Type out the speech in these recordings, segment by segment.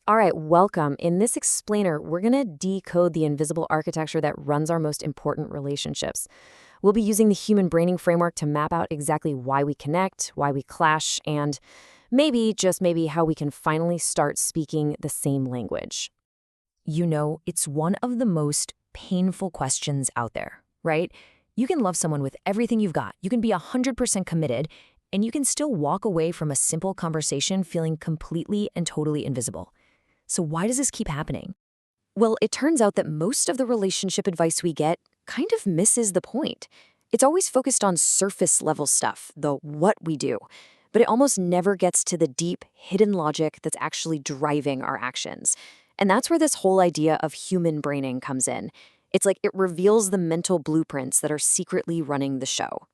All right, welcome. In this explainer, we're going to decode the invisible architecture that runs our most important relationships. We'll be using the human braining framework to map out exactly why we connect, why we clash, and maybe, just maybe, how we can finally start speaking the same language. It's one of the most painful questions out there, right? You can love someone with everything you've got. You can be 100% committed, and you can still walk away from a simple conversation feeling completely and totally invisible. So why does this keep happening? Well, it turns out that most of the relationship advice we get kind of misses the point. It's always focused on surface level stuff, the what we do, but it almost never gets to the deep, hidden logic that's actually driving our actions. And that's where this whole idea of human braining comes in. It's like it reveals the mental blueprints that are secretly running the show.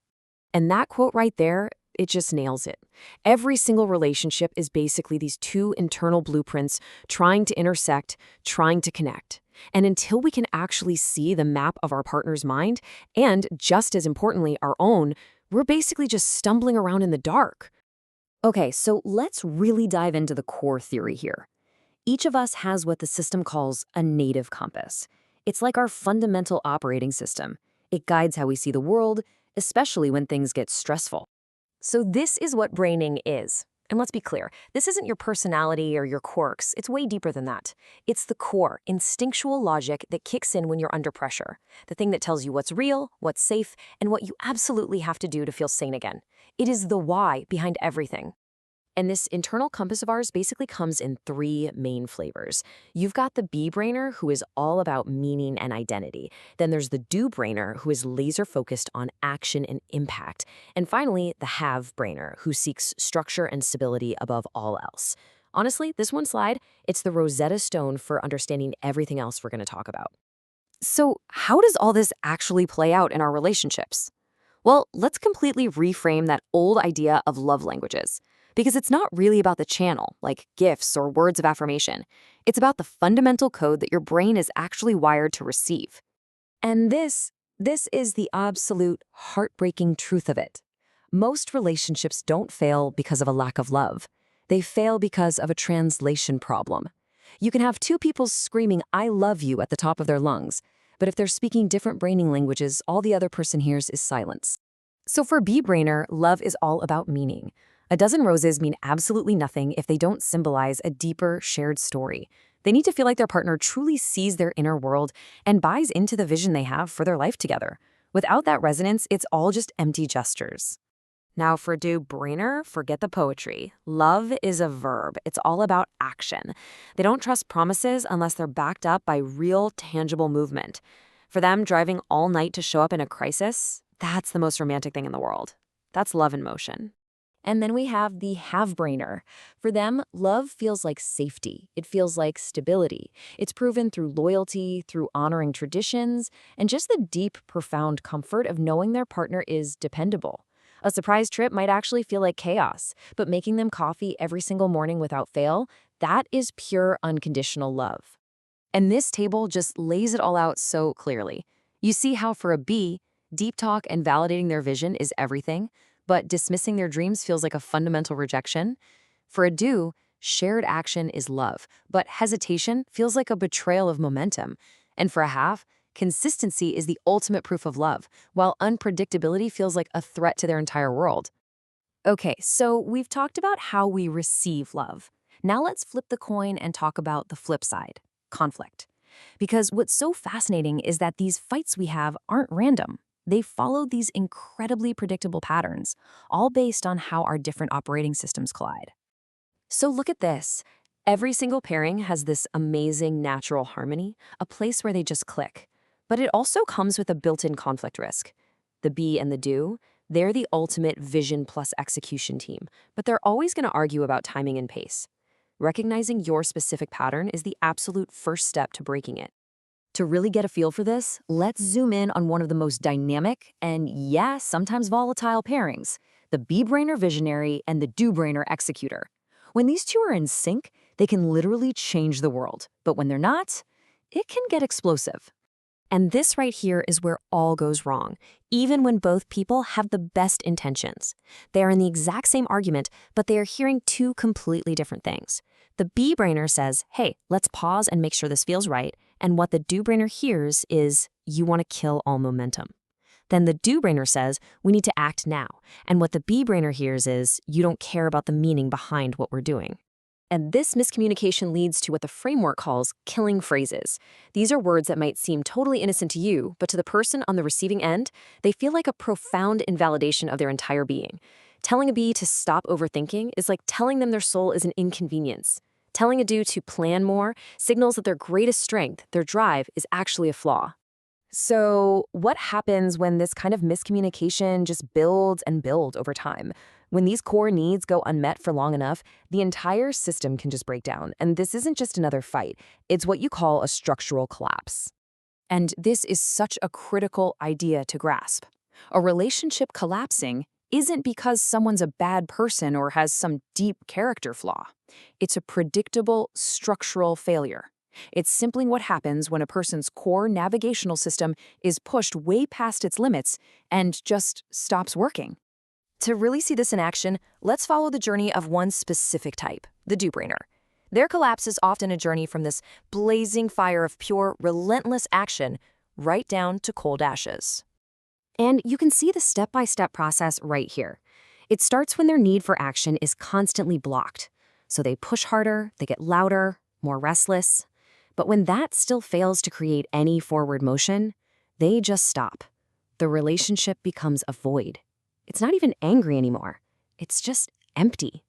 And that quote right there, it just nails it. Every single relationship is basically these two internal blueprints trying to intersect, trying to connect. And until we can actually see the map of our partner's mind, and just as importantly, our own, we're basically just stumbling around in the dark. Okay, so let's really dive into the core theory here. Each of us has what the system calls a native compass. It's like our fundamental operating system. It guides how we see the world, especially when things get stressful. So this is what braining is. And let's be clear, this isn't your personality or your quirks. It's way deeper than that. It's the core, instinctual logic that kicks in when you're under pressure. The thing that tells you what's real, what's safe, and what you absolutely have to do to feel sane again. It is the why behind everything. And this internal compass of ours basically comes in three main flavors. You've got the B-brainer, who is all about meaning and identity. Then there's the do-brainer, who is laser-focused on action and impact. And finally, the have-brainer, who seeks structure and stability above all else. Honestly, this one slide, it's the Rosetta Stone for understanding everything else we're going to talk about. So how does all this actually play out in our relationships? Well, let's completely reframe that old idea of love languages. Because it's not really about the channel, like gifts or words of affirmation. It's about the fundamental code that your brain is actually wired to receive. And this is the absolute heartbreaking truth of it. Most relationships don't fail because of a lack of love. They fail because of a translation problem. You can have two people screaming, "I love you" at the top of their lungs, but if they're speaking different braining languages, all the other person hears is silence. So for B-brainer, love is all about meaning. A dozen roses mean absolutely nothing if they don't symbolize a deeper, shared story. They need to feel like their partner truly sees their inner world and buys into the vision they have for their life together. Without that resonance, it's all just empty gestures. Now for do-brainer, forget the poetry. Love is a verb. It's all about action. They don't trust promises unless they're backed up by real, tangible movement. For them, driving all night to show up in a crisis, that's the most romantic thing in the world. That's love in motion. And then we have the have-brainer. For them, love feels like safety. It feels like stability. It's proven through loyalty, through honoring traditions, and just the deep, profound comfort of knowing their partner is dependable. A surprise trip might actually feel like chaos, but making them coffee every single morning without fail, that is pure unconditional love. And this table just lays it all out so clearly. You see how for a B, deep talk and validating their vision is everything, but dismissing their dreams feels like a fundamental rejection. For a do, shared action is love, but hesitation feels like a betrayal of momentum. And for a have, consistency is the ultimate proof of love, while unpredictability feels like a threat to their entire world. Okay, so we've talked about how we receive love. Now let's flip the coin and talk about the flip side, conflict. Because what's so fascinating is that these fights we have aren't random. They follow these incredibly predictable patterns, all based on how our different operating systems collide. So look at this. Every single pairing has this amazing natural harmony, a place where they just click. But it also comes with a built-in conflict risk. The be and the do, they're the ultimate vision plus execution team, but they're always going to argue about timing and pace. Recognizing your specific pattern is the absolute first step to breaking it. To really get a feel for this, let's zoom in on one of the most dynamic and, yeah, sometimes volatile pairings, the B-brainer visionary and the do-brainer executor. When these two are in sync, they can literally change the world. But when they're not, it can get explosive. And this right here is where all goes wrong, even when both people have the best intentions. They are in the exact same argument, but they are hearing two completely different things. The B-brainer says, hey, let's pause and make sure this feels right. And what the do-brainer hears is, you want to kill all momentum. Then the do-brainer says, we need to act now. And what the B-brainer hears is, you don't care about the meaning behind what we're doing. And this miscommunication leads to what the framework calls killing phrases. These are words that might seem totally innocent to you, but to the person on the receiving end, they feel like a profound invalidation of their entire being. Telling a bee to stop overthinking is like telling them their soul is an inconvenience. Telling a do to plan more signals that their greatest strength, their drive, is actually a flaw. So what happens when this kind of miscommunication just builds and builds over time? When these core needs go unmet for long enough, the entire system can just break down. And this isn't just another fight. It's what you call a structural collapse. And this is such a critical idea to grasp. A relationship collapsing isn't because someone's a bad person or has some deep character flaw. It's a predictable structural failure. It's simply what happens when a person's core navigational system is pushed way past its limits and just stops working. To really see this in action, let's follow the journey of one specific type, the do-brainer. Their collapse is often a journey from this blazing fire of pure, relentless action right down to cold ashes. And you can see the step-by-step process right here. It starts when their need for action is constantly blocked. So they push harder, they get louder, more restless. But when that still fails to create any forward motion, they just stop. The relationship becomes a void. It's not even angry anymore. It's just empty.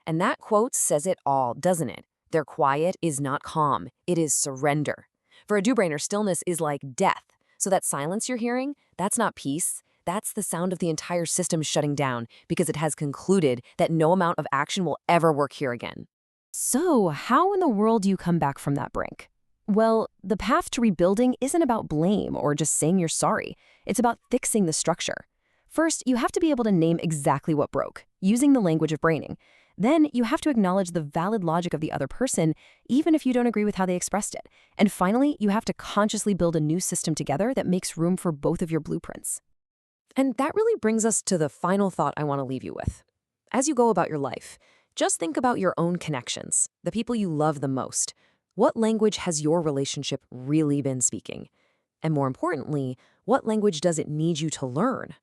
And that quote says it all, doesn't it? Their quiet is not calm. It is surrender. For a do-brainer, stillness is like death. So that silence you're hearing, that's not peace. That's the sound of the entire system shutting down because it has concluded that no amount of action will ever work here again. So how in the world do you come back from that brink? Well, the path to rebuilding isn't about blame or just saying you're sorry. It's about fixing the structure. First, you have to be able to name exactly what broke, using the language of braining. Then, you have to acknowledge the valid logic of the other person, even if you don't agree with how they expressed it. And finally, you have to consciously build a new system together that makes room for both of your blueprints. And that really brings us to the final thought I want to leave you with. As you go about your life, just think about your own connections, the people you love the most. What language has your relationship really been speaking? And more importantly, what language does it need you to learn?